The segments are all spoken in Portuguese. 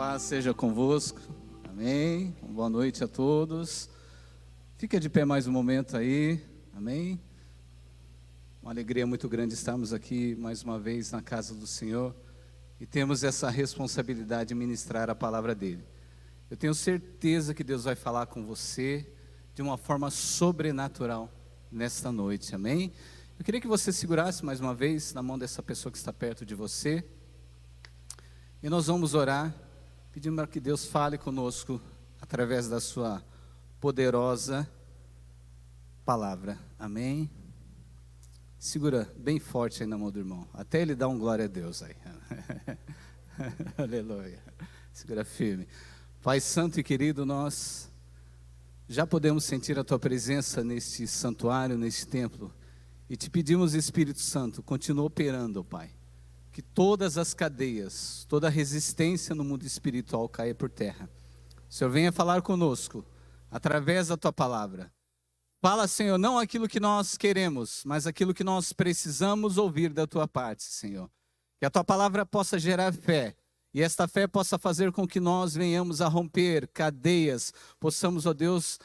Paz seja convosco, amém. Boa noite a todos. Fica de pé mais um momento aí, amém. Uma alegria muito grande estarmos aqui mais uma vez na casa do Senhor e temos essa responsabilidade de ministrar a palavra dele. Eu tenho certeza que Deus vai falar com você de uma forma sobrenatural nesta noite, amém. Eu queria que você segurasse mais uma vez na mão dessa pessoa que está perto de você e nós vamos orar, pedindo para que Deus fale conosco através da sua poderosa palavra, amém. Segura bem forte aí na mão do irmão, até ele dar um glória a Deus aí. Aleluia. Segura firme. Pai santo e querido, nós já podemos sentir a tua presença neste santuário, neste templo, e te pedimos, Espírito Santo, continua operando, Pai, que todas as cadeias, toda a resistência no mundo espiritual caia por terra. O Senhor venha falar conosco através da tua palavra. Fala, Senhor, não aquilo que nós queremos, mas aquilo que nós precisamos ouvir da tua parte, Senhor. Que a tua palavra possa gerar fé, e esta fé possa fazer com que nós venhamos a romper cadeias, possamos, ó Deus,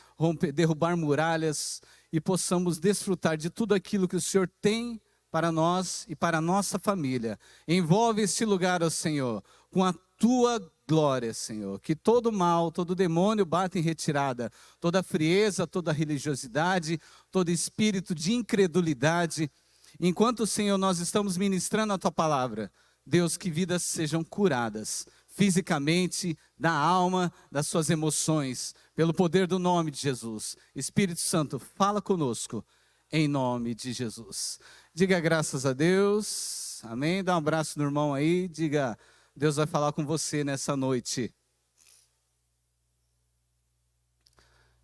derrubar muralhas, e possamos desfrutar de tudo aquilo que o Senhor tem para nós e para a nossa família. Envolve este lugar, ó Senhor, com a tua glória, Senhor, que todo mal, todo demônio bata em retirada, toda frieza, toda religiosidade, todo espírito de incredulidade. Enquanto, Senhor, nós estamos ministrando a tua palavra, Deus, que vidas sejam curadas, fisicamente, da alma, das suas emoções, pelo poder do nome de Jesus. Espírito Santo, fala conosco, em nome de Jesus. Diga graças a Deus, amém? Dá um abraço no irmão aí, diga, Deus vai falar com você nessa noite.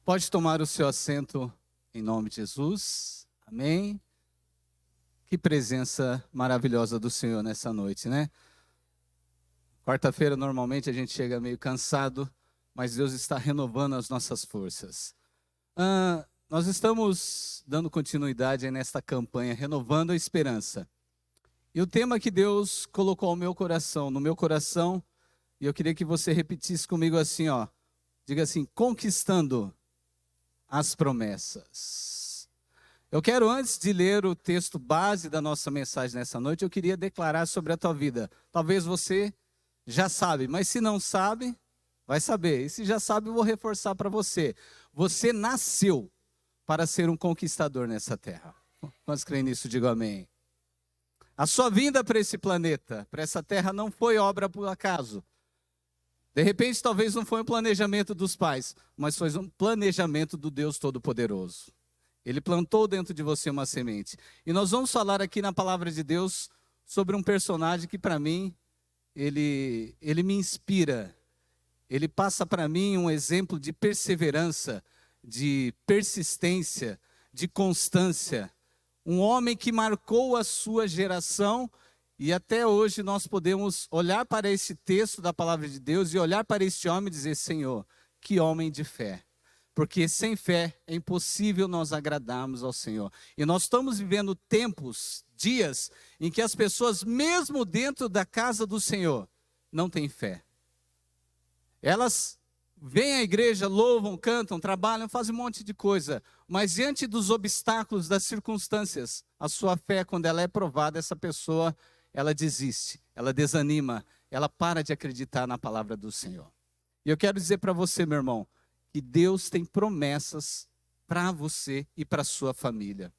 Pode tomar o seu assento em nome de Jesus, amém? Que presença maravilhosa do Senhor nessa noite, né? Quarta-feira normalmente a gente chega meio cansado, mas Deus está renovando as nossas forças. Nós estamos dando continuidade aí nesta campanha, renovando a esperança. E o tema que Deus colocou no meu coração, e eu queria que você repetisse comigo assim, ó. Diga assim, conquistando as promessas. Eu quero, antes de ler o texto base da nossa mensagem nessa noite, eu queria declarar sobre a tua vida. Talvez você já sabe, mas se não sabe, vai saber. E se já sabe, eu vou reforçar para você. Você nasceu para ser um conquistador nessa terra. Quantos creem nisso? Digo amém. A sua vinda para esse planeta, para essa terra, não foi obra por acaso. De repente, talvez não foi um planejamento dos pais, mas foi um planejamento do Deus Todo-Poderoso. Ele plantou dentro de você uma semente. E nós vamos falar aqui na palavra de Deus sobre um personagem que para mim, ele me inspira. Ele passa para mim um exemplo de perseverança, de persistência, de constância. Um homem que marcou a sua geração e até hoje nós podemos olhar para esse texto da palavra de Deus e olhar para este homem e dizer, Senhor, que homem de fé. Porque sem fé é impossível nós agradarmos ao Senhor. E nós estamos vivendo tempos, dias, em que as pessoas, mesmo dentro da casa do Senhor, não têm fé. Elas vêm à igreja, louvam, cantam, trabalham, fazem um monte de coisa. Mas diante dos obstáculos, das circunstâncias, a sua fé, quando ela é provada, essa pessoa, ela desiste, ela desanima, ela para de acreditar na palavra do Senhor. E eu quero dizer para você, meu irmão, que Deus tem promessas para você e para a sua família.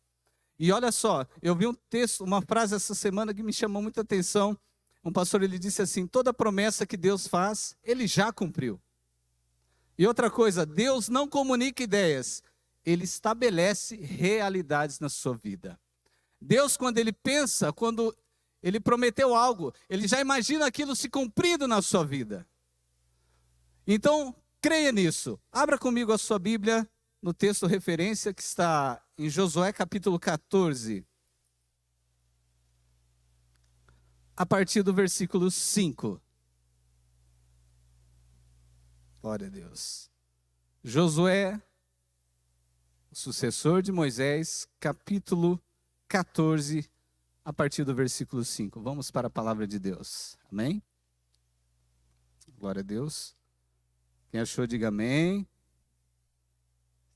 E olha só, eu vi um texto, uma frase essa semana que me chamou muita atenção. Um pastor, ele disse assim, toda promessa que Deus faz, Ele já cumpriu. E outra coisa, Deus não comunica ideias, Ele estabelece realidades na sua vida. Deus, quando Ele pensa, quando Ele prometeu algo, Ele já imagina aquilo se cumprindo na sua vida. Então, creia nisso. Abra comigo a sua Bíblia no texto referência que está em Josué capítulo 14. A partir do versículo 5. Glória a Deus. Josué, o sucessor de Moisés, capítulo 14, a partir do versículo 5. Vamos para a palavra de Deus. Amém? Glória a Deus. Quem achou, diga amém.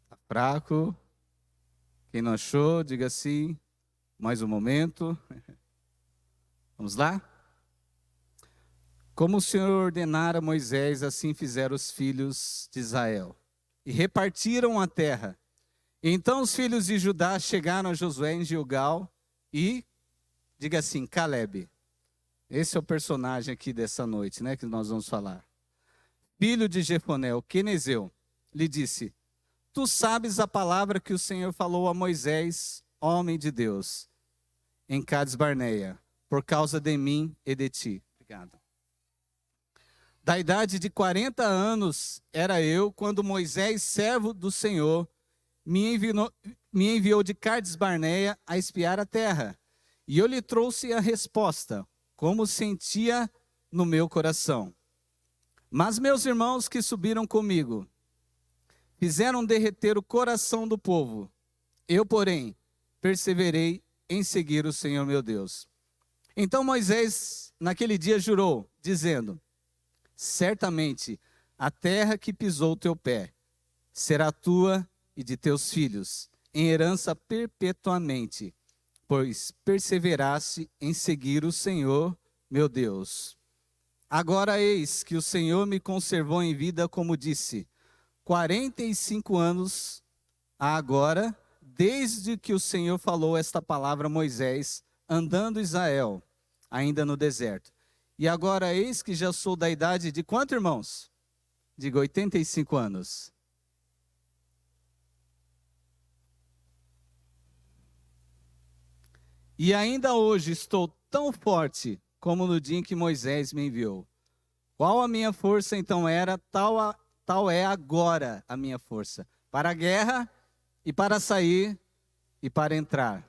Está fraco. Quem não achou, diga sim. Mais um momento. Vamos lá? Como o Senhor ordenara a Moisés, assim fizeram os filhos de Israel. E repartiram a terra. Então os filhos de Judá chegaram a Josué em Gilgal e, diga assim, Calebe. Esse é o personagem aqui dessa noite, né, que nós vamos falar. Filho de Jefoné, o quenezeu, lhe disse: Tu sabes a palavra que o Senhor falou a Moisés, homem de Deus, em Cades Barneia, por causa de mim e de ti. Obrigado. Da idade de 40 anos era eu, quando Moisés, servo do Senhor, me enviou de Cades Barneia a espiar a terra. E eu lhe trouxe a resposta, como sentia no meu coração. Mas meus irmãos que subiram comigo fizeram derreter o coração do povo. Eu, porém, perseverei em seguir o Senhor meu Deus. Então Moisés, naquele dia, jurou, dizendo: Certamente a terra que pisou teu pé será tua e de teus filhos, em herança perpetuamente, pois perseveraste em seguir o Senhor meu Deus. Agora eis que o Senhor me conservou em vida, como disse, 45 anos há agora, desde que o Senhor falou esta palavra a Moisés, andando Israel, ainda no deserto. E agora eis que já sou da idade de quanto, irmãos? Diga, 85 anos. E ainda hoje estou tão forte como no dia em que Moisés me enviou. Qual a minha força então era, tal é agora a minha força. Para a guerra e para sair e para entrar.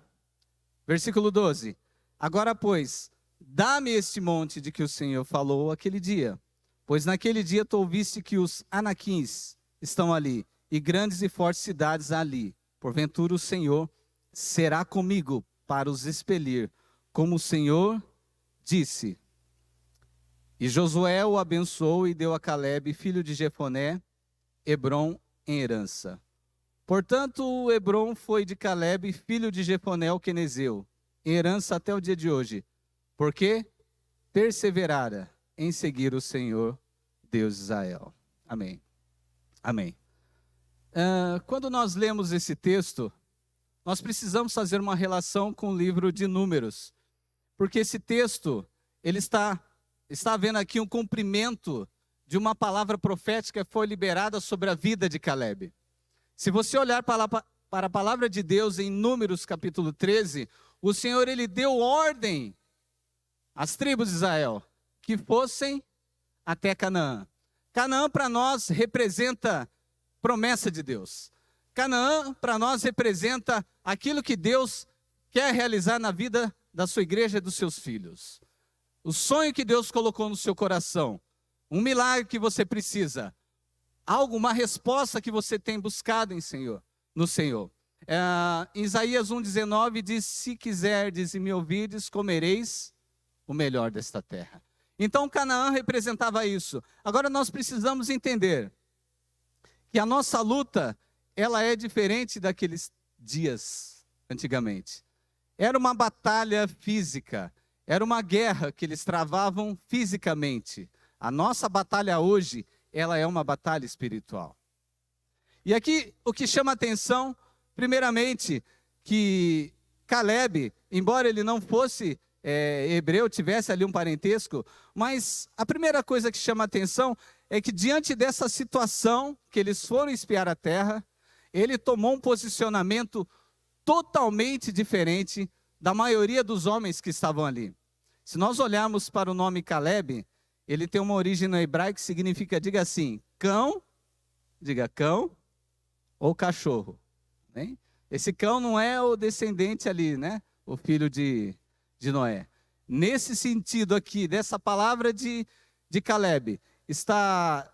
Versículo 12. Agora, pois, dá-me este monte de que o Senhor falou aquele dia. Pois naquele dia tu ouviste que os anaquins estão ali, e grandes e fortes cidades ali. Porventura o Senhor será comigo para os expelir, como o Senhor disse. E Josué o abençoou e deu a Calebe, filho de Jefoné, Hebrom em herança. Portanto, Hebrom foi de Calebe, filho de Jefoné, o quenezeu, em herança até o dia de hoje, porque perseverara em seguir o Senhor, Deus de Israel. Amém. Amém. Quando nós lemos esse texto, nós precisamos fazer uma relação com o livro de Números, porque esse texto, ele está havendo aqui um cumprimento de uma palavra profética que foi liberada sobre a vida de Calebe. Se você olhar para a palavra de Deus em Números capítulo 13, o Senhor, ele deu ordem às tribos de Israel que fossem até Canaã. Canaã para nós representa promessa de Deus. Canaã para nós representa aquilo que Deus quer realizar na vida da sua igreja e dos seus filhos. O sonho que Deus colocou no seu coração, um milagre que você precisa, uma resposta que você tem buscado no Senhor. Em Isaías 1,19 diz: se quiserdes e me ouvirdes, comereis o melhor desta terra. Então Canaã representava isso. Agora nós precisamos entender que a nossa luta, ela é diferente daqueles dias antigamente. Era uma batalha física, era uma guerra que eles travavam fisicamente. A nossa batalha hoje, ela é uma batalha espiritual. E aqui o que chama atenção, primeiramente, que Calebe, embora ele não fosse hebreu, tivesse ali um parentesco, mas a primeira coisa que chama atenção é que diante dessa situação, que eles foram espiar a terra, ele tomou um posicionamento totalmente diferente da maioria dos homens que estavam ali. Se nós olharmos para o nome Calebe, ele tem uma origem no hebraico que significa, diga assim, cão, diga cão ou cachorro. Né? Esse cão não é o descendente ali, né? O filho de Noé. Nesse sentido aqui, dessa palavra de Calebe, está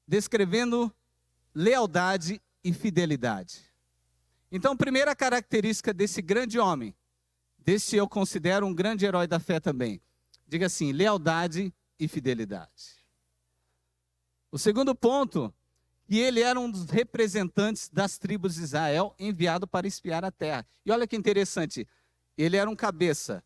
descrevendo lealdade e fidelidade. Então, primeira característica desse grande homem, desse eu considero um grande herói da fé também. Diga assim, lealdade e fidelidade. O segundo ponto, que ele era um dos representantes das tribos de Israel, enviado para espiar a terra. E olha que interessante, ele era um cabeça,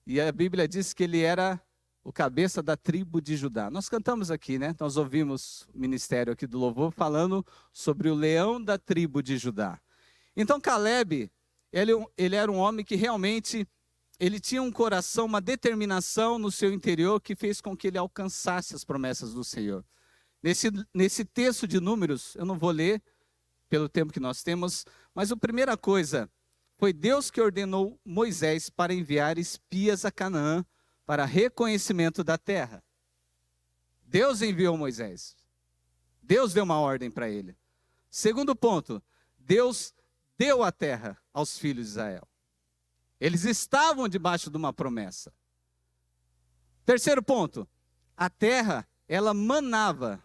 e a Bíblia diz que ele era o cabeça da tribo de Judá. Nós cantamos aqui, né? Nós ouvimos o ministério aqui do louvor falando sobre o leão da tribo de Judá. Então Caleb, ele era um homem que realmente, ele tinha um coração, uma determinação no seu interior que fez com que ele alcançasse as promessas do Senhor. Nesse texto de Números, eu não vou ler pelo tempo que nós temos, mas a primeira coisa, foi Deus que ordenou Moisés para enviar espias a Canaã para reconhecimento da terra. Deus enviou Moisés. Deus deu uma ordem para ele. Segundo ponto, Deus deu a terra aos filhos de Israel. Eles estavam debaixo de uma promessa. Terceiro ponto, a terra, ela manava,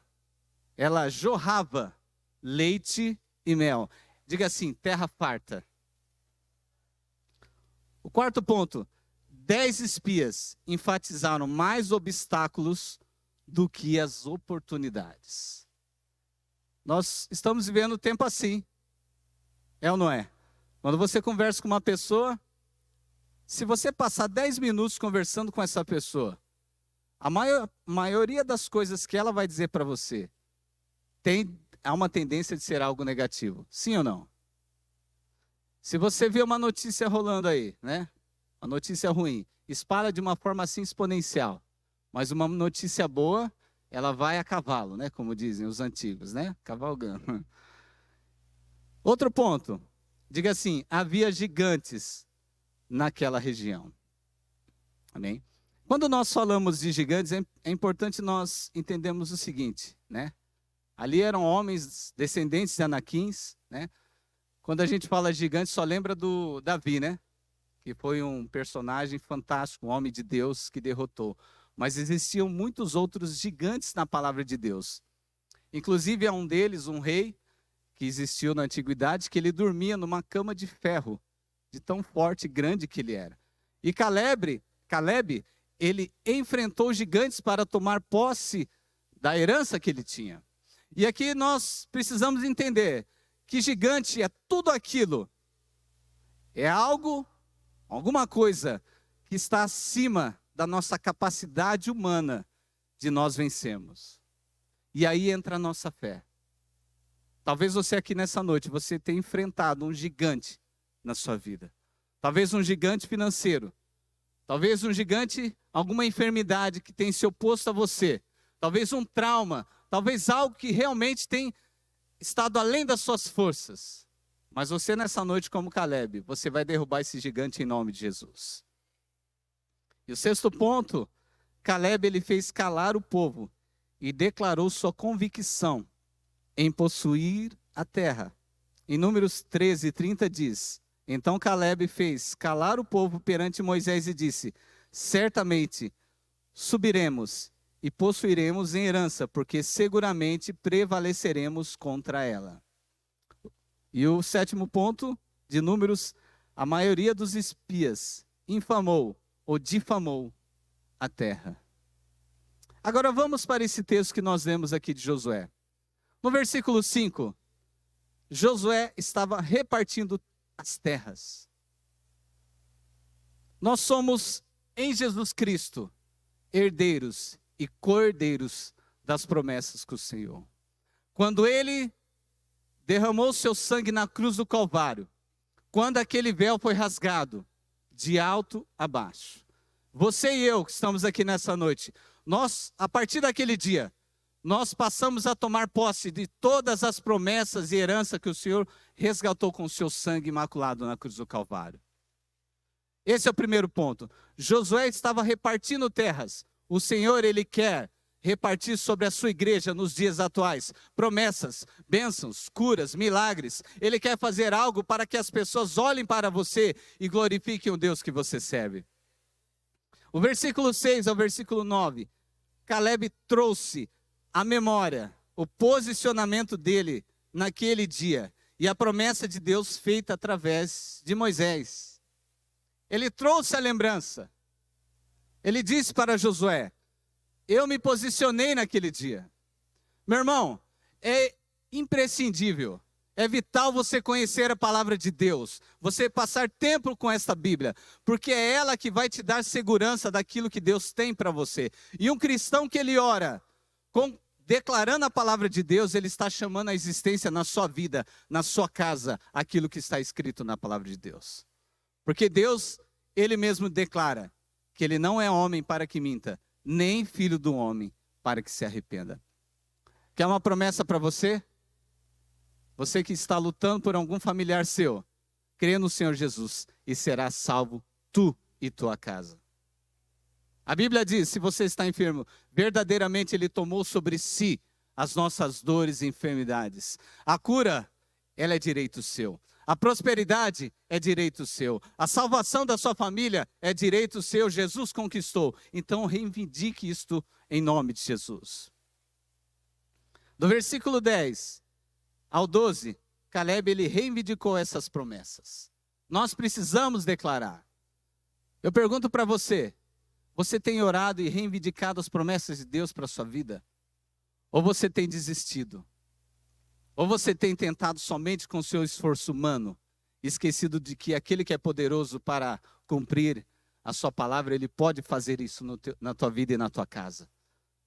ela jorrava leite e mel. Diga assim, terra farta. O quarto ponto, 10 espias enfatizaram mais obstáculos do que as oportunidades. Nós estamos vivendo um tempo assim, é ou não é? Quando você conversa com uma pessoa, se você passar 10 minutos conversando com essa pessoa, a maioria das coisas que ela vai dizer para você há uma tendência de ser algo negativo. Sim ou não? Se você vê uma notícia rolando aí, né? Uma notícia ruim, espalha de uma forma assim exponencial. Mas uma notícia boa, ela vai a cavalo, né? Como dizem os antigos, né? Cavalgando. Outro ponto, diga assim, havia gigantes naquela região. Amém? Quando nós falamos de gigantes, é importante nós entendermos o seguinte, né? Ali eram homens descendentes de Anaquins, né? Quando a gente fala gigante, só lembra do Davi, né? Que foi um personagem fantástico, um homem de Deus que derrotou. Mas existiam muitos outros gigantes na palavra de Deus. Inclusive, há um deles, um rei, que existiu na antiguidade, que ele dormia numa cama de ferro, de tão forte e grande que ele era. E Caleb, ele enfrentou gigantes para tomar posse da herança que ele tinha. E aqui nós precisamos entender que gigante é tudo aquilo, é alguma coisa que está acima da nossa capacidade humana de nós vencermos. E aí entra a nossa fé. Talvez você aqui nessa noite, você tenha enfrentado um gigante na sua vida. Talvez um gigante financeiro. Talvez um gigante, alguma enfermidade que tem se oposto a você. Talvez um trauma. Talvez algo que realmente tem estado além das suas forças. Mas você nessa noite, como Caleb, você vai derrubar esse gigante em nome de Jesus. E o sexto ponto, Caleb ele fez calar o povo e declarou sua convicção em possuir a terra. Em Números 13:30 diz, então Caleb fez calar o povo perante Moisés e disse, certamente subiremos e possuiremos em herança, porque seguramente prevaleceremos contra ela. E o sétimo ponto de Números, a maioria dos espias infamou ou difamou a terra. Agora vamos para esse texto que nós lemos aqui de Josué. No versículo 5, Josué estava repartindo as terras. Nós somos, em Jesus Cristo, herdeiros e cordeiros das promessas com o Senhor. Quando Ele derramou seu sangue na cruz do Calvário, quando aquele véu foi rasgado, de alto a baixo, você e eu que estamos aqui nessa noite, nós, a partir daquele dia, nós passamos a tomar posse de todas as promessas e herança que o Senhor resgatou com o seu sangue imaculado na cruz do Calvário. Esse é o primeiro ponto. Josué estava repartindo terras. O Senhor, Ele quer repartir sobre a sua igreja nos dias atuais promessas, bênçãos, curas, milagres. Ele quer fazer algo para que as pessoas olhem para você e glorifiquem o Deus que você serve. O versículo 6 ao versículo 9, Caleb trouxe à memória o posicionamento dele naquele dia e a promessa de Deus feita através de Moisés. Ele trouxe a lembrança. Ele disse para Josué, eu me posicionei naquele dia. Meu irmão, é imprescindível, é vital você conhecer a palavra de Deus, você passar tempo com esta Bíblia, porque é ela que vai te dar segurança daquilo que Deus tem para você. E um cristão que ele ora, declarando a palavra de Deus, ele está chamando a existência na sua vida, na sua casa, aquilo que está escrito na palavra de Deus. Porque Deus, Ele mesmo declara que Ele não é homem para que minta, nem filho do homem para que se arrependa. Quer uma promessa para você? Você que está lutando por algum familiar seu, crê no Senhor Jesus e será salvo tu e tua casa. A Bíblia diz, se você está enfermo, verdadeiramente Ele tomou sobre si as nossas dores e enfermidades. A cura, ela é direito seu. A prosperidade é direito seu. A salvação da sua família é direito seu. Jesus conquistou. Então reivindique isto em nome de Jesus. Do versículo 10 ao 12, Caleb ele reivindicou essas promessas. Nós precisamos declarar. Eu pergunto para você, você tem orado e reivindicado as promessas de Deus para a sua vida? Ou você tem desistido? Ou você tem tentado somente com o seu esforço humano, esquecido de que aquele que é poderoso para cumprir a sua palavra, ele pode fazer isso na tua vida e na tua casa.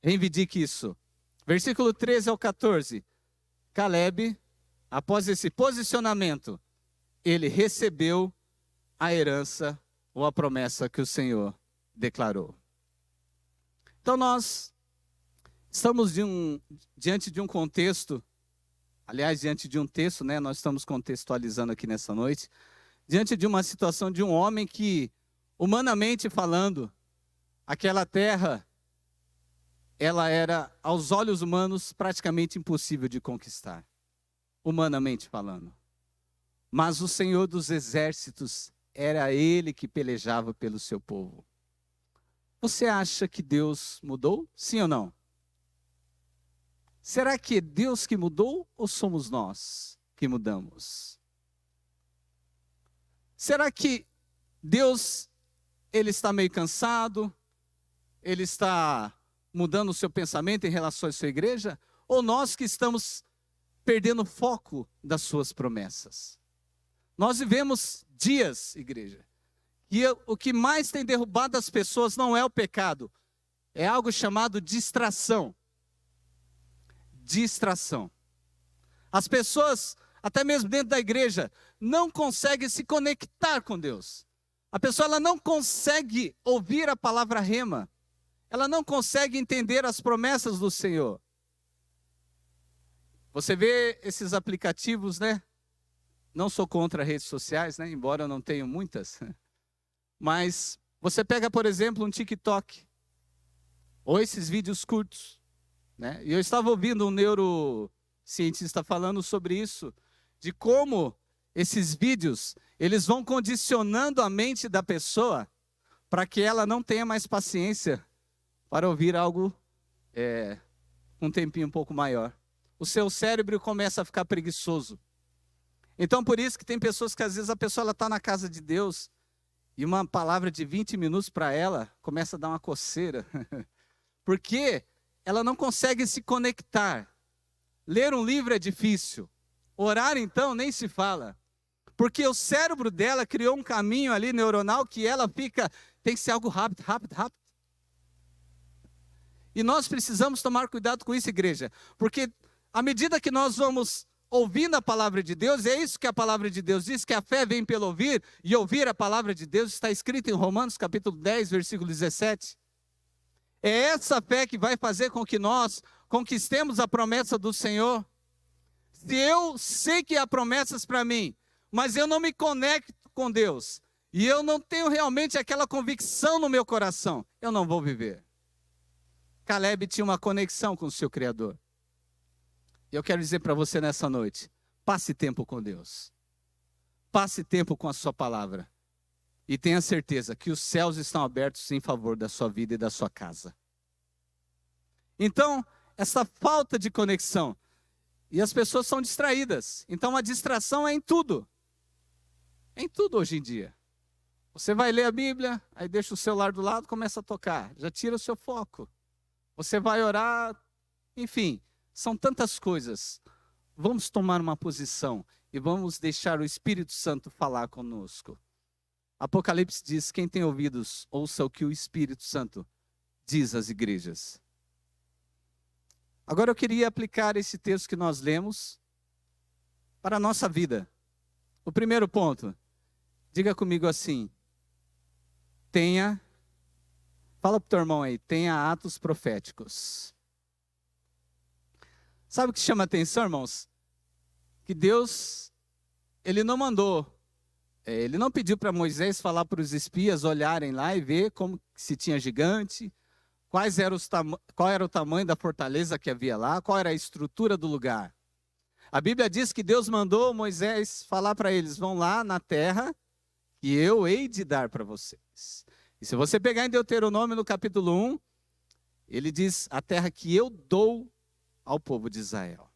Reivindique isso. Versículo 13 ao 14. Caleb, após esse posicionamento, ele recebeu a herança ou a promessa que o Senhor declarou. Então nós estamos diante de um contexto, aliás, diante de um texto, né? Nós estamos contextualizando aqui nessa noite, diante de uma situação de um homem que, humanamente falando, aquela terra, ela era, aos olhos humanos, praticamente impossível de conquistar, humanamente falando. Mas o Senhor dos exércitos, era Ele que pelejava pelo seu povo. Você acha que Deus mudou? Sim ou não? Será que é Deus que mudou ou somos nós que mudamos? Será que Deus, Ele está meio cansado? Ele está mudando o seu pensamento em relação à sua igreja? Ou nós que estamos perdendo o foco das suas promessas? Nós vivemos dias, igreja, e o que mais tem derrubado as pessoas não é o pecado, é algo chamado distração. Distração. As pessoas, até mesmo dentro da igreja, não conseguem se conectar com Deus. A pessoa ela não consegue ouvir a palavra rema. Ela não consegue entender as promessas do Senhor. Você vê esses aplicativos, né? Não sou contra redes sociais, né? Embora eu não tenha muitas. Mas você pega, por exemplo, um TikTok. Ou esses vídeos curtos. Né? E eu estava ouvindo um neurocientista falando sobre isso. De como esses vídeos, eles vão condicionando a mente da pessoa para que ela não tenha mais paciência para ouvir algo um tempinho um pouco maior. O seu cérebro começa a ficar preguiçoso. Então, por isso que tem pessoas que às vezes a pessoa está na casa de Deus e uma palavra de 20 minutos para ela começa a dar uma coceira. Porque ela não consegue se conectar. Ler um livro é difícil. Orar, então, nem se fala. Porque o cérebro dela criou um caminho ali neuronal que ela fica, tem que ser algo rápido, rápido, rápido. E nós precisamos tomar cuidado com isso, igreja. Porque à medida que nós vamos ouvindo a palavra de Deus, é isso que a palavra de Deus diz, que a fé vem pelo ouvir, e ouvir a palavra de Deus está escrito em Romanos capítulo 10, versículo 17. É essa fé que vai fazer com que nós conquistemos a promessa do Senhor. Se eu sei que há promessas para mim, mas eu não me conecto com Deus, e eu não tenho realmente aquela convicção no meu coração, eu não vou viver. Caleb tinha uma conexão com o seu Criador. E eu quero dizer para você nessa noite, passe tempo com Deus. Passe tempo com a sua palavra. E tenha certeza que os céus estão abertos em favor da sua vida e da sua casa. Então, essa falta de conexão. E as pessoas são distraídas. Então, a distração é em tudo. É em tudo hoje em dia. Você vai ler a Bíblia, aí deixa o celular do lado, começa a tocar. Já tira o seu foco. Você vai orar, enfim. São tantas coisas. Vamos tomar uma posição e vamos deixar o Espírito Santo falar conosco. Apocalipse diz: quem tem ouvidos, ouça o que o Espírito Santo diz às igrejas. Agora eu queria aplicar esse texto que nós lemos para a nossa vida. O primeiro ponto, diga comigo assim: fala para o teu irmão aí, tenha atos proféticos. Sabe o que chama atenção, irmãos? Que Deus, Ele não Ele não pediu para Moisés falar para os espias olharem lá e ver como se tinha gigante, qual era o tamanho da fortaleza que havia lá, qual era a estrutura do lugar. A Bíblia diz que Deus mandou Moisés falar para eles: vão lá na terra que eu hei de dar para vocês. E se você pegar em Deuteronômio no capítulo 1, ele diz: a terra que eu dou ao povo de Israel.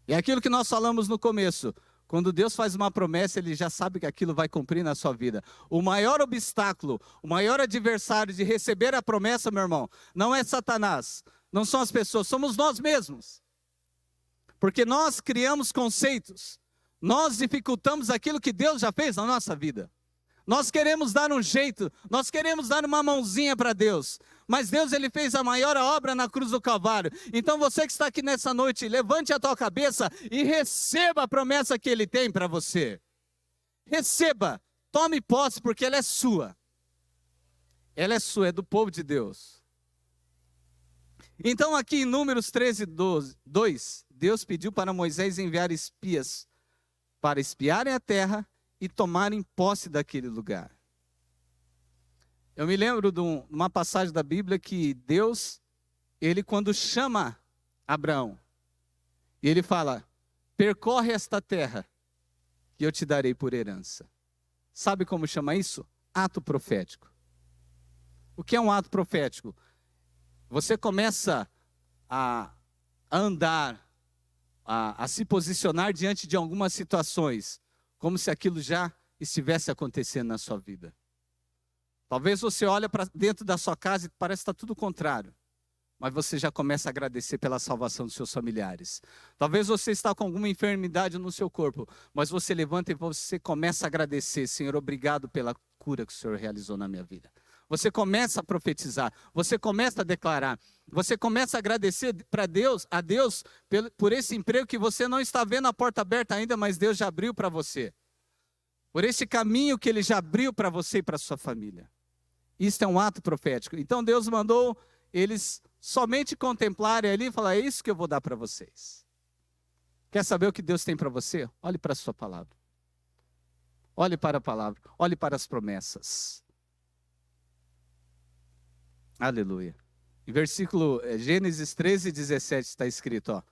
E é aquilo que nós falamos no começo: quando Deus faz uma promessa, Ele já sabe que aquilo vai cumprir na sua vida. O maior obstáculo, o maior adversário de receber a promessa, meu irmão, não é Satanás, não são as pessoas, somos nós mesmos. Porque nós criamos conceitos, nós dificultamos aquilo que Deus já fez na nossa vida. Nós queremos dar um jeito, nós queremos dar uma mãozinha para Deus. Mas Deus, Ele fez a maior obra na cruz do Calvário. Então você que está aqui nessa noite, levante a tua cabeça e receba a promessa que Ele tem para você. Receba, tome posse, porque ela é sua. Ela é sua, é do povo de Deus. Então aqui em Números 13, 2, Deus pediu para Moisés enviar espias para espiarem a terra e tomarem posse daquele lugar. Eu me lembro de uma passagem da Bíblia que Deus, Ele quando chama Abraão, Ele fala: percorre esta terra que eu te darei por herança. Sabe como chama isso? Ato profético. O que é um ato profético? Você começa a andar, a se posicionar diante de algumas situações, como se aquilo já estivesse acontecendo na sua vida. Talvez você olhe para dentro da sua casa e parece que está tudo contrário. Mas você já começa a agradecer pela salvação dos seus familiares. Talvez você está com alguma enfermidade no seu corpo, mas você levanta e você começa a agradecer: Senhor, obrigado pela cura que o Senhor realizou na minha vida. Você começa a profetizar, você começa a declarar, você começa a agradecer a Deus por esse emprego que você não está vendo a porta aberta ainda, mas Deus já abriu para você. Por esse caminho que Ele já abriu para você e para a sua família. Isso é um ato profético. Então Deus mandou eles somente contemplarem ali e falar: é isso que eu vou dar para vocês. Quer saber o que Deus tem para você? Olhe para a sua palavra. Olhe para a palavra, olhe para as promessas. Aleluia. Em versículo Gênesis 13, 17 está escrito, ó.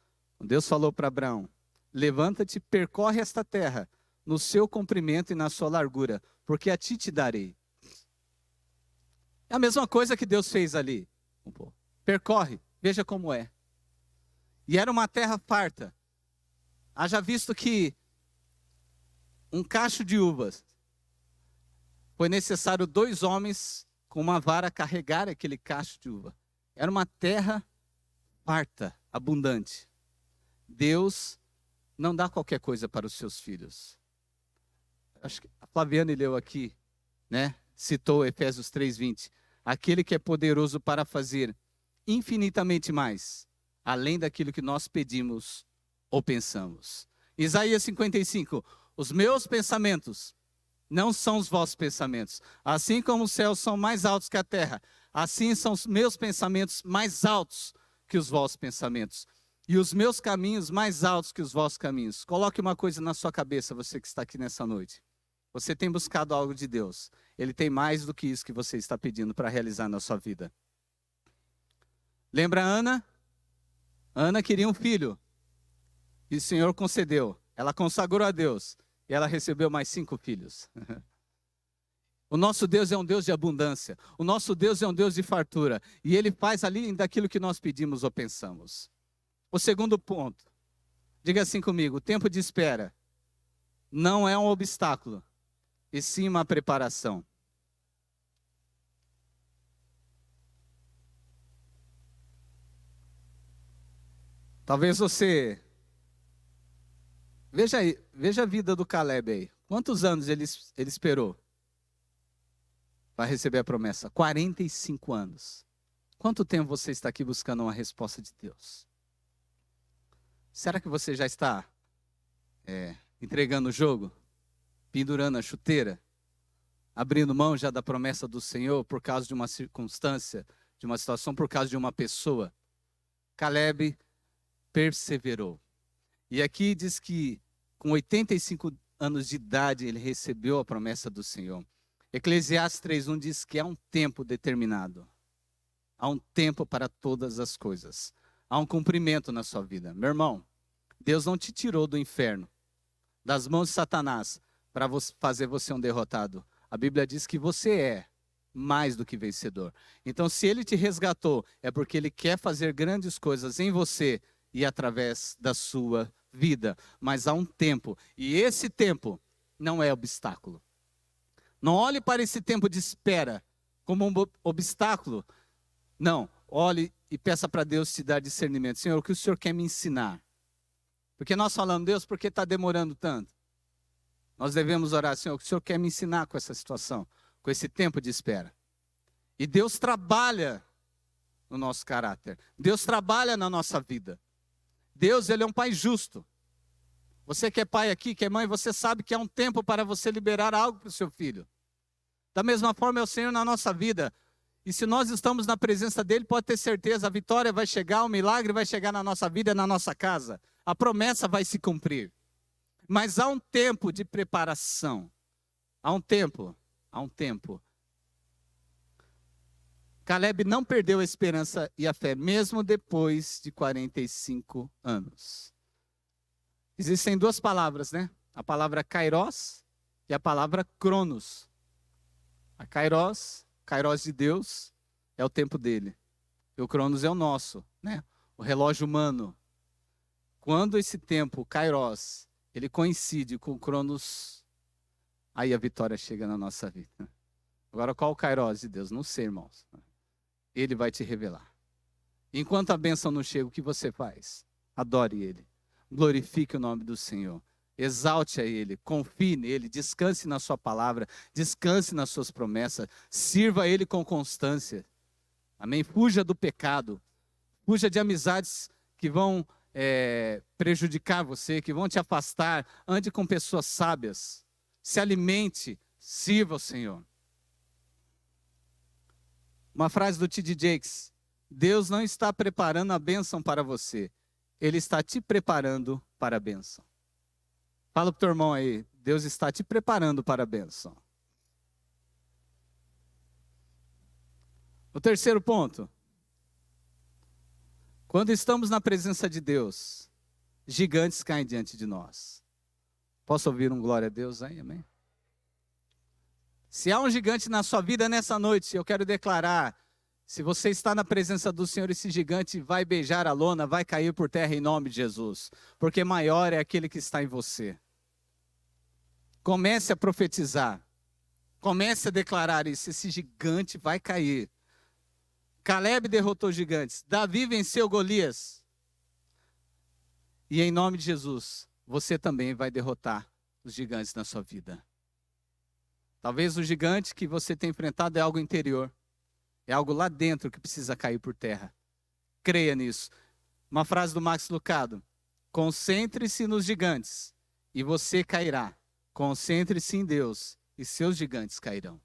Deus falou para Abraão: levanta-te, percorre esta terra, no seu comprimento e na sua largura, porque a ti te darei. É a mesma coisa que Deus fez ali. Percorre, veja como é. E era uma terra farta. Haja visto que um cacho de uvas, foi necessário 2 homens com uma vara carregar aquele cacho de uva. Era uma terra farta, abundante. Deus não dá qualquer coisa para os seus filhos. Acho que a Flaviane leu aqui, né? Citou Efésios 3:20. Aquele que é poderoso para fazer infinitamente mais, além daquilo que nós pedimos ou pensamos. Isaías 55. Os meus pensamentos não são os vossos pensamentos. Assim como os céus são mais altos que a terra, assim são os meus pensamentos mais altos que os vossos pensamentos. E os meus caminhos mais altos que os vossos caminhos. Coloque uma coisa na sua cabeça, você que está aqui nessa noite. Você tem buscado algo de Deus. Ele tem mais do que isso que você está pedindo para realizar na sua vida. Lembra Ana? Ana queria um filho. E o Senhor concedeu. Ela consagrou a Deus. E ela recebeu mais 5 filhos. O nosso Deus é um Deus de abundância. O nosso Deus é um Deus de fartura. E Ele faz ali daquilo que nós pedimos ou pensamos. O segundo ponto. Diga assim comigo: o tempo de espera não é um obstáculo, e sim uma preparação. Talvez você... Veja a vida do Caleb aí. Quantos anos ele esperou para receber a promessa? 45 anos. Quanto tempo você está aqui buscando uma resposta de Deus? Será que você já está entregando o jogo? Pendurando a chuteira? Abrindo mão já da promessa do Senhor por causa de uma circunstância, de uma situação, por causa de uma pessoa? Caleb perseverou. E aqui diz que com 85 anos de idade ele recebeu a promessa do Senhor. Eclesiastes 3:1 diz que há um tempo determinado. Há um tempo para todas as coisas. Há um cumprimento na sua vida. Meu irmão, Deus não te tirou do inferno, das mãos de Satanás, para fazer você um derrotado. A Bíblia diz que você é mais do que vencedor. Então, se Ele te resgatou, é porque Ele quer fazer grandes coisas em você e através da sua vida. Mas há um tempo, e esse tempo não é obstáculo. Não olhe para esse tempo de espera como um obstáculo. Não, olhe e peça para Deus te dar discernimento. Senhor, o que o Senhor quer me ensinar? Porque nós falamos, Deus, por que está demorando tanto? Nós devemos orar, Senhor, o que o Senhor quer me ensinar com essa situação, com esse tempo de espera. E Deus trabalha no nosso caráter. Deus trabalha na nossa vida. Deus, Ele é um Pai justo. Você que é pai aqui, que é mãe, você sabe que há um tempo para você liberar algo para o seu filho. Da mesma forma é o Senhor na nossa vida. E se nós estamos na presença dEle, pode ter certeza, a vitória vai chegar, o milagre vai chegar na nossa vida, na nossa casa. A promessa vai se cumprir. Mas há um tempo de preparação. Há um tempo. Caleb não perdeu a esperança e a fé, mesmo depois de 45 anos. Existem duas palavras, né? A palavra kairos e a palavra cronos. A kairos de Deus, é o tempo dele. E o cronos é o nosso, né? O relógio humano. Quando esse tempo, kairos, ele coincide com o cronos, aí a vitória chega na nossa vida. Agora, qual o kairos de Deus? Não sei, irmãos. Ele vai te revelar. Enquanto a bênção não chega, o que você faz? Adore Ele. Glorifique o nome do Senhor. Exalte a Ele, confie nele, descanse na sua palavra, descanse nas suas promessas, sirva a Ele com constância. Amém? Fuja do pecado, fuja de amizades que vão prejudicar você, que vão te afastar. Ande com pessoas sábias, se alimente, sirva ao Senhor. Uma frase do T.D. Jakes: Deus não está preparando a bênção para você, Ele está te preparando para a bênção. Fala para o teu irmão aí, Deus está te preparando para a bênção. O terceiro ponto. Quando estamos na presença de Deus, gigantes caem diante de nós. Posso ouvir um glória a Deus aí, amém? Se há um gigante na sua vida nessa noite, eu quero declarar, se você está na presença do Senhor, esse gigante vai beijar a lona, vai cair por terra em nome de Jesus, porque maior é aquele que está em você. Comece a profetizar, comece a declarar isso, esse gigante vai cair. Caleb derrotou gigantes, Davi venceu Golias, e em nome de Jesus, você também vai derrotar os gigantes na sua vida. Talvez o gigante que você tem enfrentado é algo interior. É algo lá dentro que precisa cair por terra. Creia nisso. Uma frase do Max Lucado: concentre-se nos gigantes e você cairá. Concentre-se em Deus e seus gigantes cairão.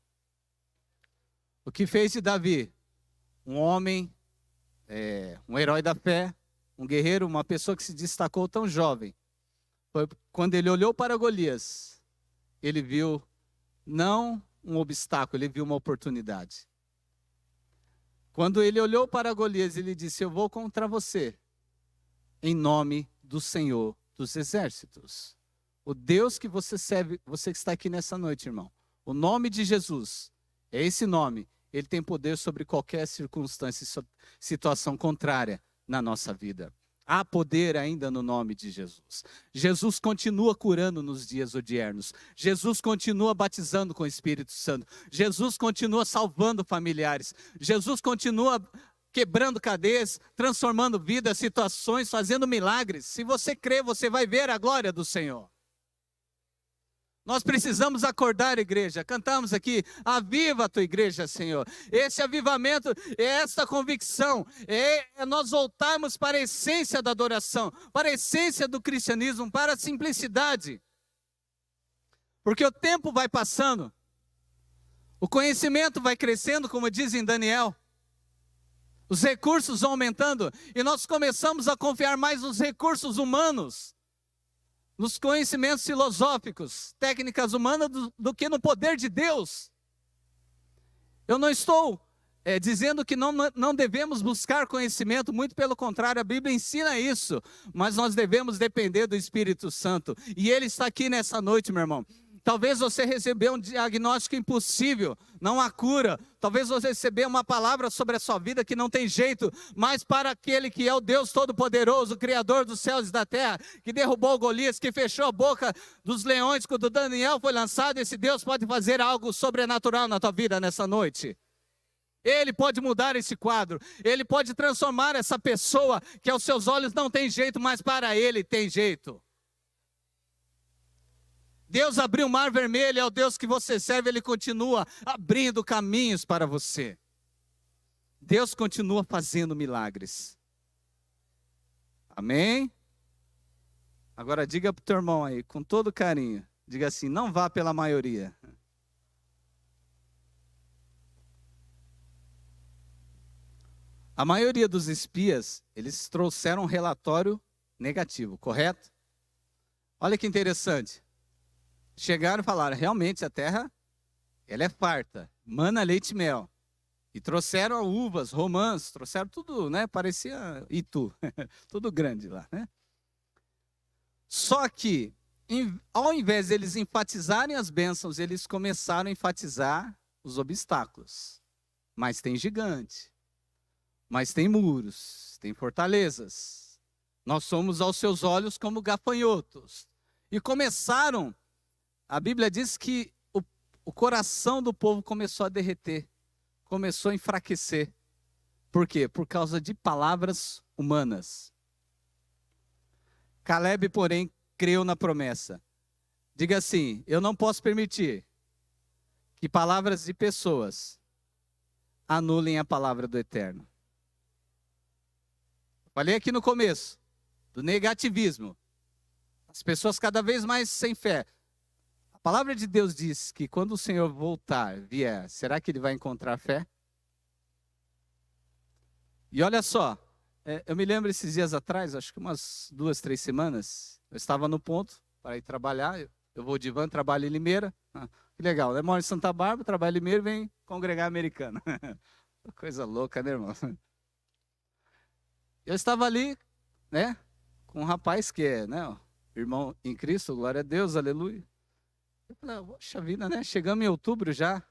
O que fez de Davi um homem, um herói da fé, um guerreiro, uma pessoa que se destacou tão jovem, foi quando ele olhou para Golias, ele viu não um obstáculo, ele viu uma oportunidade. Quando ele olhou para Golias, ele disse: eu vou contra você, em nome do Senhor dos Exércitos. O Deus que você serve, você que está aqui nessa noite, irmão, o nome de Jesus, é esse nome, ele tem poder sobre qualquer circunstância e situação contrária na nossa vida. Há poder ainda no nome de Jesus. Jesus continua curando nos dias odiernos. Jesus continua batizando com o Espírito Santo. Jesus continua salvando familiares. Jesus continua quebrando cadeias, transformando vidas, situações, fazendo milagres. Se você crê, você vai ver a glória do Senhor. Nós precisamos acordar, igreja. Cantamos aqui, aviva a tua igreja, Senhor. Esse avivamento, é esta convicção, é nós voltarmos para a essência da adoração, para a essência do cristianismo, para a simplicidade. Porque o tempo vai passando, o conhecimento vai crescendo, como diz em Daniel. Os recursos vão aumentando e nós começamos a confiar mais nos recursos humanos, nos conhecimentos filosóficos, técnicas humanas, do que no poder de Deus. Eu não estou dizendo que não devemos buscar conhecimento, muito pelo contrário, a Bíblia ensina isso, mas nós devemos depender do Espírito Santo, e Ele está aqui nessa noite, meu irmão. Talvez você recebeu um diagnóstico impossível, não há cura. Talvez você recebeu uma palavra sobre a sua vida que não tem jeito, mas para aquele que é o Deus Todo-Poderoso, o Criador dos céus e da terra, que derrubou Golias, que fechou a boca dos leões quando Daniel foi lançado, esse Deus pode fazer algo sobrenatural na tua vida nessa noite. Ele pode mudar esse quadro, Ele pode transformar essa pessoa que aos seus olhos não tem jeito, mas para Ele tem jeito. Deus abriu o mar vermelho, é o Deus que você serve, Ele continua abrindo caminhos para você. Deus continua fazendo milagres. Amém? Agora diga para o teu irmão aí, com todo carinho, diga assim, não vá pela maioria. A maioria dos espias, eles trouxeram um relatório negativo, correto? Olha que interessante. Chegaram e falaram, realmente a terra, ela é farta, mana leite e mel. E trouxeram uvas, romãs, trouxeram tudo, né? Parecia Itu, tudo grande lá, né? Só que, ao invés de eles enfatizarem as bênçãos, eles começaram a enfatizar os obstáculos. Mas tem gigante, mas tem muros, tem fortalezas. Nós somos aos seus olhos como gafanhotos. E começaram... A Bíblia diz que o coração do povo começou a derreter, começou a enfraquecer. Por quê? Por causa de palavras humanas. Caleb, porém, creu na promessa. Diga assim, eu não posso permitir que palavras de pessoas anulem a palavra do Eterno. Falei aqui no começo, do negativismo. As pessoas cada vez mais sem fé. A palavra de Deus diz que quando o Senhor voltar, vier, será que Ele vai encontrar fé? E olha só, eu me lembro esses dias atrás, acho que umas 2, 3 semanas, eu estava no ponto para ir trabalhar, eu vou de van, trabalho em Limeira, que legal, eu moro em Santa Bárbara, trabalho em Limeira e venho congregar americana. Coisa louca, né, irmão? Eu estava ali, né, com um rapaz que é, né, irmão em Cristo, glória a Deus, aleluia. Eu falei, poxa vida, né? Chegamos em outubro já.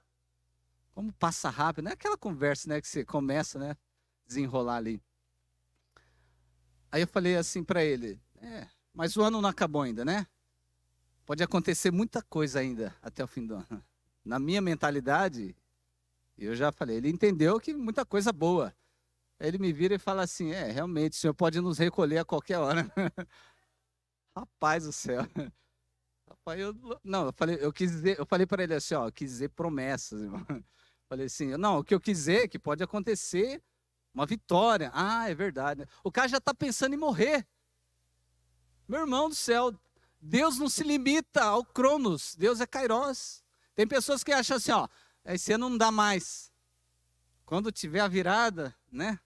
Como passa rápido, não é aquela conversa, né? Que você começa, né? Desenrolar ali. Aí eu falei assim para ele, mas o ano não acabou ainda, né? Pode acontecer muita coisa ainda até o fim do ano. Na minha mentalidade, eu já falei, ele entendeu que muita coisa boa. Aí ele me vira e fala assim, realmente, o senhor pode nos recolher a qualquer hora. Rapaz do céu. Eu falei para ele assim, eu quis dizer promessas, irmão. Falei assim, não, o que eu quis dizer é que pode acontecer uma vitória. Ah, é verdade. O cara já está pensando em morrer. Meu irmão do céu, Deus não se limita ao Cronos, Deus é Kairos. Tem pessoas que acham assim, esse ano não dá mais. Quando tiver a virada, né?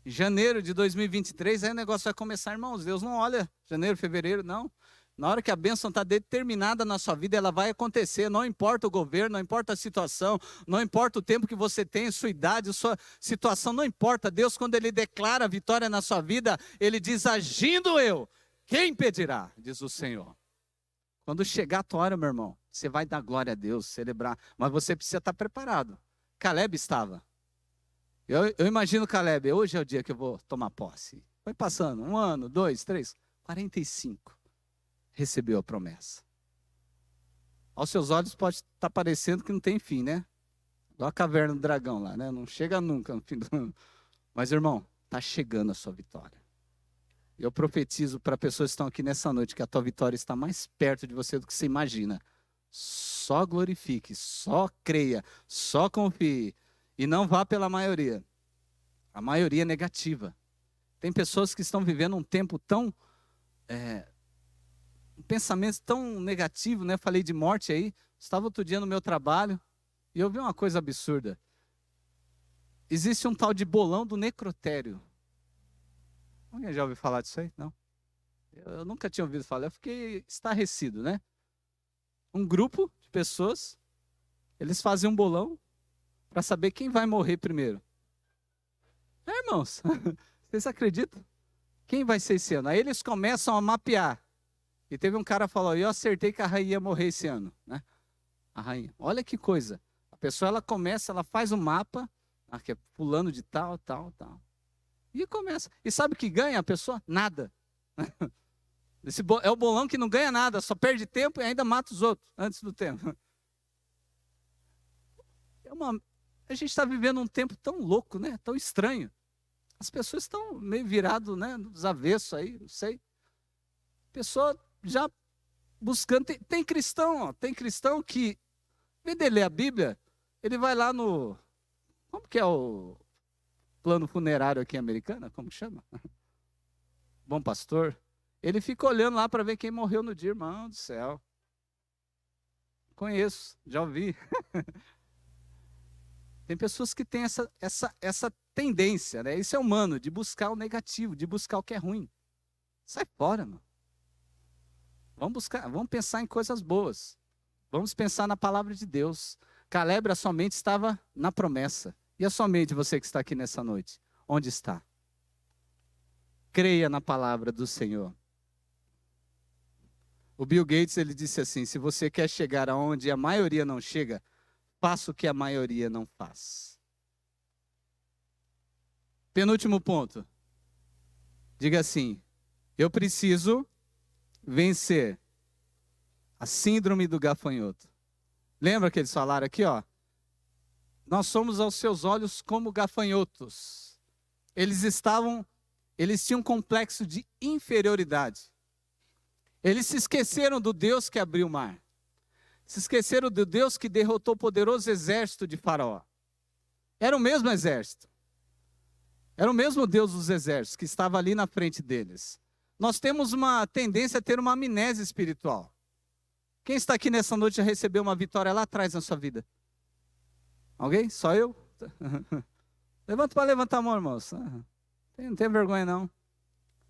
Em janeiro de 2023, aí o negócio vai começar, irmãos. Deus não olha janeiro, fevereiro, não. Na hora que a bênção está determinada na sua vida, ela vai acontecer, não importa o governo, não importa a situação, não importa o tempo que você tem, sua idade, sua situação, não importa. Deus, quando Ele declara a vitória na sua vida, Ele diz, agindo eu, quem impedirá? Diz o Senhor. Quando chegar a tua hora, meu irmão, você vai dar glória a Deus, celebrar, mas você precisa estar preparado. Caleb estava. Eu imagino Caleb, hoje é o dia que eu vou tomar posse. Foi passando, 1 ano, 2, 3, 45. Recebeu a promessa. Aos seus olhos pode estar parecendo que não tem fim, né? Igual a caverna do dragão lá, né? Não chega nunca no fim do ano. Mas, irmão, está chegando a sua vitória. Eu profetizo para pessoas que estão aqui nessa noite que a tua vitória está mais perto de você do que você imagina. Só glorifique, só creia, só confie. E não vá pela maioria. A maioria é negativa. Tem pessoas que estão vivendo um tempo tão... um pensamento tão negativo, né? Falei de morte aí. Estava outro dia no meu trabalho e eu vi uma coisa absurda. Existe um tal de bolão do necrotério. Alguém já ouviu falar disso aí? Não? Eu nunca tinha ouvido falar. Eu fiquei estarrecido, né? Um grupo de pessoas, eles fazem um bolão para saber quem vai morrer primeiro. Irmãos, vocês acreditam? Quem vai ser esse ano? Aí eles começam a mapear. E teve um cara que falou, eu acertei que a rainha ia morrer esse ano, né? A rainha. Olha que coisa. A pessoa, ela começa, ela faz um mapa, que é fulano de tal, tal, tal. E começa. E sabe o que ganha a pessoa? Nada. É o bolão que não ganha nada, só perde tempo e ainda mata os outros antes do tempo. A gente está vivendo um tempo tão louco, né? Tão estranho. As pessoas estão meio viradas, né? Dos avessos aí, não sei. Pessoa já buscando. Tem cristão, ó, tem cristão que, em vez de ler a Bíblia, ele vai lá no... Como que é o plano funerário aqui em Americana? Como que chama? Bom Pastor. Ele fica olhando lá para ver quem morreu no dia, irmão do céu. Conheço, já ouvi. Tem pessoas que têm essa tendência, né? Isso é humano, de buscar o negativo, de buscar o que é ruim. Sai fora, mano. Vamos pensar em coisas boas. Vamos pensar na palavra de Deus. Caleb, a sua mente estava na promessa. E a sua mente, você que está aqui nessa noite, onde está? Creia na palavra do Senhor. O Bill Gates, ele disse assim, se você quer chegar aonde a maioria não chega, faça o que a maioria não faz. Penúltimo ponto. Diga assim, eu preciso vencer a síndrome do gafanhoto. Lembra que eles falaram aqui, ó? Nós somos aos seus olhos como gafanhotos. Eles tinham um complexo de inferioridade. Eles se esqueceram do Deus que abriu o mar. Se esqueceram do Deus que derrotou o poderoso exército de Faraó. Era o mesmo exército. Era o mesmo Deus dos exércitos que estava ali na frente deles. Nós temos uma tendência a ter uma amnésia espiritual. Quem está aqui nessa noite já recebeu uma vitória lá atrás na sua vida? Alguém? Só eu? Levanta para levantar a mão, irmãos. Não tem vergonha, não.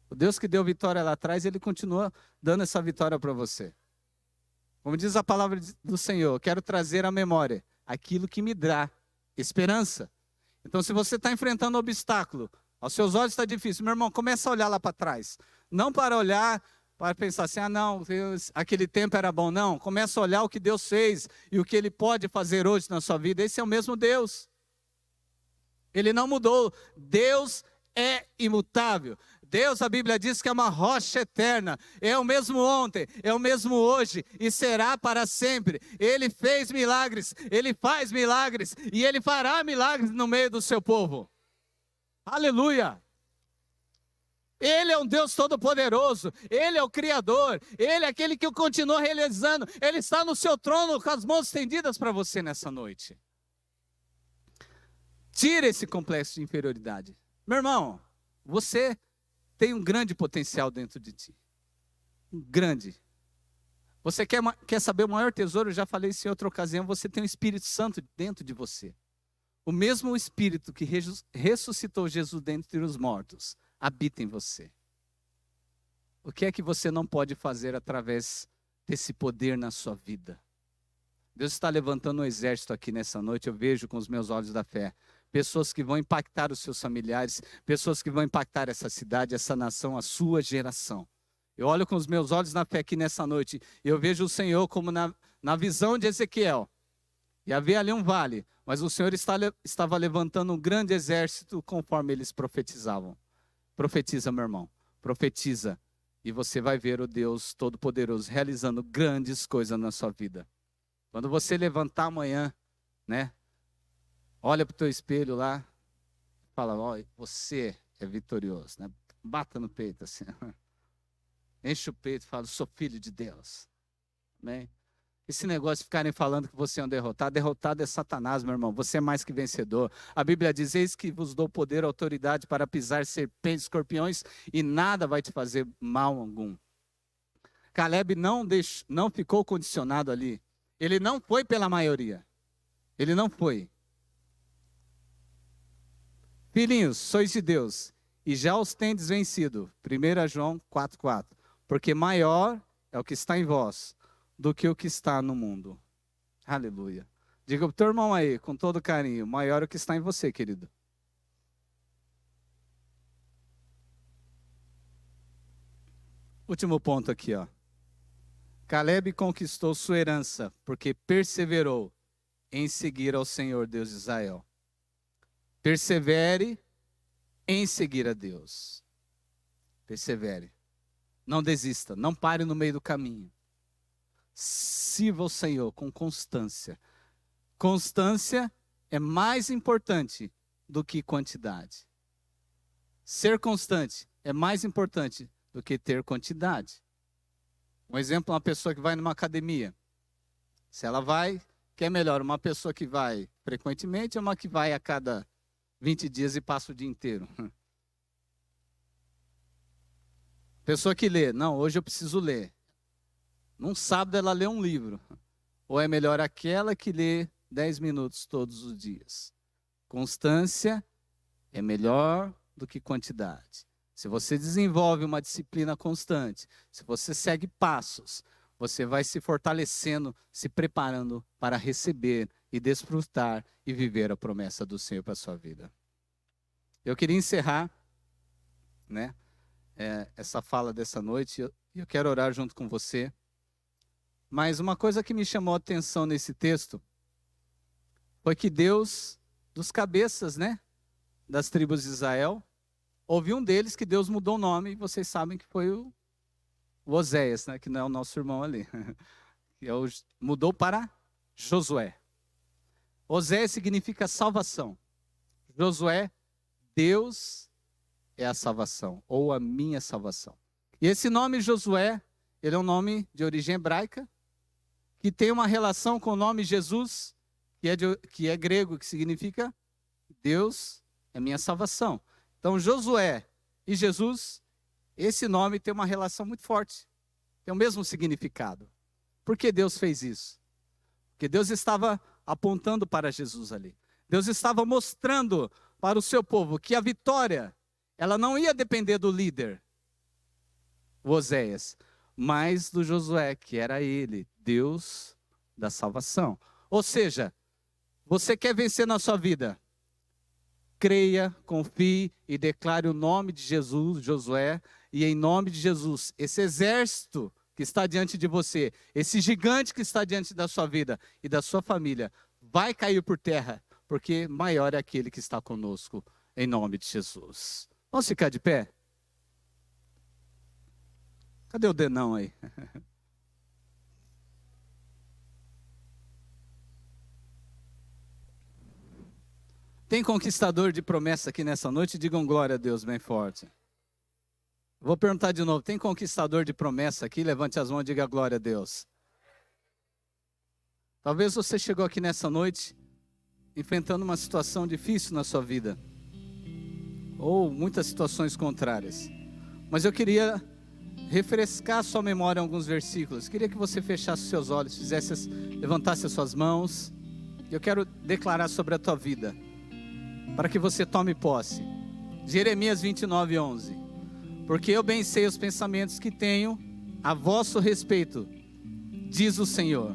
O Deus que deu vitória lá atrás, Ele continua dando essa vitória para você. Como diz a palavra do Senhor, quero trazer à memória aquilo que me dá esperança. Então, se você está enfrentando um obstáculo, aos seus olhos está difícil, meu irmão, começa a olhar lá para trás. Não para olhar, para pensar assim, não, aquele tempo era bom, não. Começa a olhar o que Deus fez e o que Ele pode fazer hoje na sua vida. Esse é o mesmo Deus. Ele não mudou. Deus é imutável. Deus, a Bíblia diz que é uma rocha eterna. É o mesmo ontem, é o mesmo hoje e será para sempre. Ele fez milagres, Ele faz milagres e Ele fará milagres no meio do seu povo. Aleluia! Ele é um Deus todo-poderoso, Ele é o Criador, Ele é aquele que continua realizando. Ele está no seu trono com as mãos estendidas para você nessa noite. Tira esse complexo de inferioridade. Meu irmão, você tem um grande potencial dentro de ti. Um grande. Você quer saber o maior tesouro? Eu já falei isso em outra ocasião. Você tem o Espírito Santo dentro de você. O mesmo Espírito que ressuscitou Jesus dentre os mortos habita em você. O que é que você não pode fazer através desse poder na sua vida? Deus está levantando um exército aqui nessa noite. Eu vejo com os meus olhos da fé. Pessoas que vão impactar os seus familiares, pessoas que vão impactar essa cidade, essa nação, a sua geração. Eu olho com os meus olhos na fé aqui nessa noite, e eu vejo o Senhor como na visão de Ezequiel. E havia ali um vale, mas o Senhor estava levantando um grande exército conforme eles profetizavam. Profetiza, meu irmão, profetiza, e você vai ver o Deus Todo-Poderoso realizando grandes coisas na sua vida. Quando você levantar amanhã, né? Olha para o teu espelho lá, Fala, ó, você é vitorioso, né? Bata no peito assim. Enche o peito e fala, sou filho de Deus. Amém? Esse negócio de ficarem falando que você é um derrotado é Satanás, meu irmão. Você é mais que vencedor. A Bíblia diz, eis que vos dou poder e autoridade para pisar serpentes, escorpiões, e nada vai te fazer mal algum. Caleb não ficou condicionado ali. Ele não foi pela maioria. Ele não foi. Filhinhos, sois de Deus, e já os tendes vencido. 1 João 4,4. Porque maior é o que está em vós do que o que está no mundo. Aleluia. Diga para o teu irmão aí, com todo carinho, maior é o que está em você, querido. Último ponto aqui, ó. Caleb conquistou sua herança, porque perseverou em seguir ao Senhor Deus de Israel. Persevere em seguir a Deus. Persevere. Não desista, não pare no meio do caminho. Sirva ao Senhor com constância. Constância é mais importante do que quantidade. Ser constante é mais importante do que ter quantidade. Um exemplo, uma pessoa que vai numa academia. Se ela vai, que é melhor? Uma pessoa que vai frequentemente ou uma que vai a cada 20 dias e passa o dia inteiro? Pessoa que lê, não, hoje eu preciso ler. Num sábado ela lê um livro. Ou é melhor aquela que lê 10 minutos todos os dias? Constância é melhor do que quantidade. Se você desenvolve uma disciplina constante, se você segue passos, você vai se fortalecendo, se preparando para receber e desfrutar e viver a promessa do Senhor para a sua vida. Eu queria encerrar, né, essa fala dessa noite, e eu quero orar junto com você. Mas uma coisa que me chamou a atenção nesse texto foi que Deus, dos cabeças, né, das tribos de Israel, houve um deles que Deus mudou o nome, e vocês sabem que foi o Oséias, né, que não é o nosso irmão ali. Mudou para Josué. Oséias significa salvação. Josué, Deus é a salvação, ou a minha salvação. E esse nome Josué, ele é um nome de origem hebraica, que tem uma relação com o nome Jesus, que é grego, que significa Deus é minha salvação. Então, Josué e Jesus, esse nome tem uma relação muito forte, tem o mesmo significado. Por que Deus fez isso? Porque Deus estava apontando para Jesus ali. Deus estava mostrando para o seu povo que a vitória, ela não ia depender do líder, o Oséias, mas do Josué, que era ele, Deus da salvação. Ou seja, você quer vencer na sua vida? Creia, confie e declare o nome de Jesus, Josué, e em nome de Jesus, esse exército que está diante de você, esse gigante que está diante da sua vida e da sua família, vai cair por terra, porque maior é aquele que está conosco, em nome de Jesus. Vamos ficar de pé? Cadê o Denão aí? Tem conquistador de promessa aqui nessa noite? Digam glória a Deus bem forte. Vou perguntar de novo, tem conquistador de promessa aqui? Levante as mãos e diga glória a Deus. Talvez você chegou aqui nessa noite enfrentando uma situação difícil na sua vida, ou muitas situações contrárias. Mas eu queria refrescar a sua memória em alguns versículos. Queria que você fechasse seus olhos, levantasse as suas mãos. Eu quero declarar sobre a tua vida, para que você tome posse. Jeremias 29:11. Porque eu bem sei os pensamentos que tenho a vosso respeito, diz o Senhor.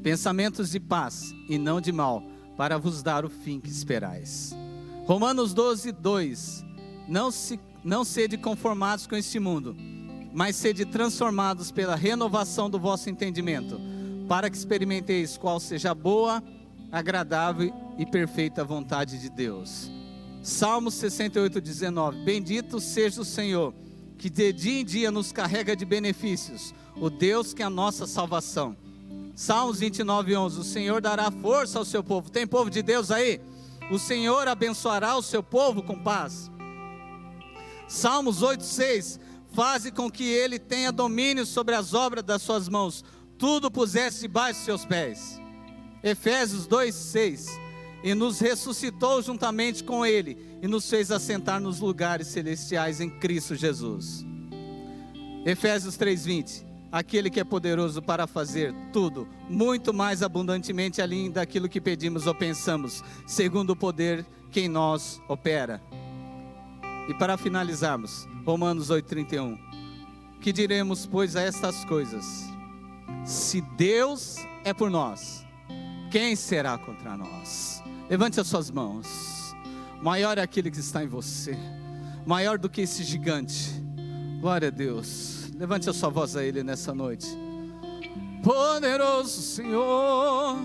Pensamentos de paz e não de mal, para vos dar o fim que esperais. Romanos 12:2. Não sede conformados com este mundo, mas sede transformados pela renovação do vosso entendimento, para que experimenteis qual seja a boa, agradável e perfeita vontade de Deus. Salmos 68:19. Bendito seja o Senhor, que de dia em dia nos carrega de benefícios, o Deus que é a nossa salvação. Salmos 29:11. O Senhor dará força ao seu povo. Tem povo de Deus aí? o Senhor abençoará o seu povo com paz. Salmos 8:6, faze com que ele tenha domínio sobre as obras das suas mãos, tudo pusesse debaixo de seus pés. Efésios 2:6, e nos ressuscitou juntamente com ele, e nos fez assentar nos lugares celestiais em Cristo Jesus. Efésios 3:20, aquele que é poderoso para fazer tudo, muito mais abundantemente além daquilo que pedimos ou pensamos, segundo o poder que em nós opera. E para finalizarmos, Romanos 8:31, que diremos pois a estas coisas? Se Deus é por nós, quem será contra nós? Levante as suas mãos. Maior é aquele que está em você, maior do que esse gigante. Glória a Deus. Levante a sua voz a Ele nessa noite. Poderoso Senhor,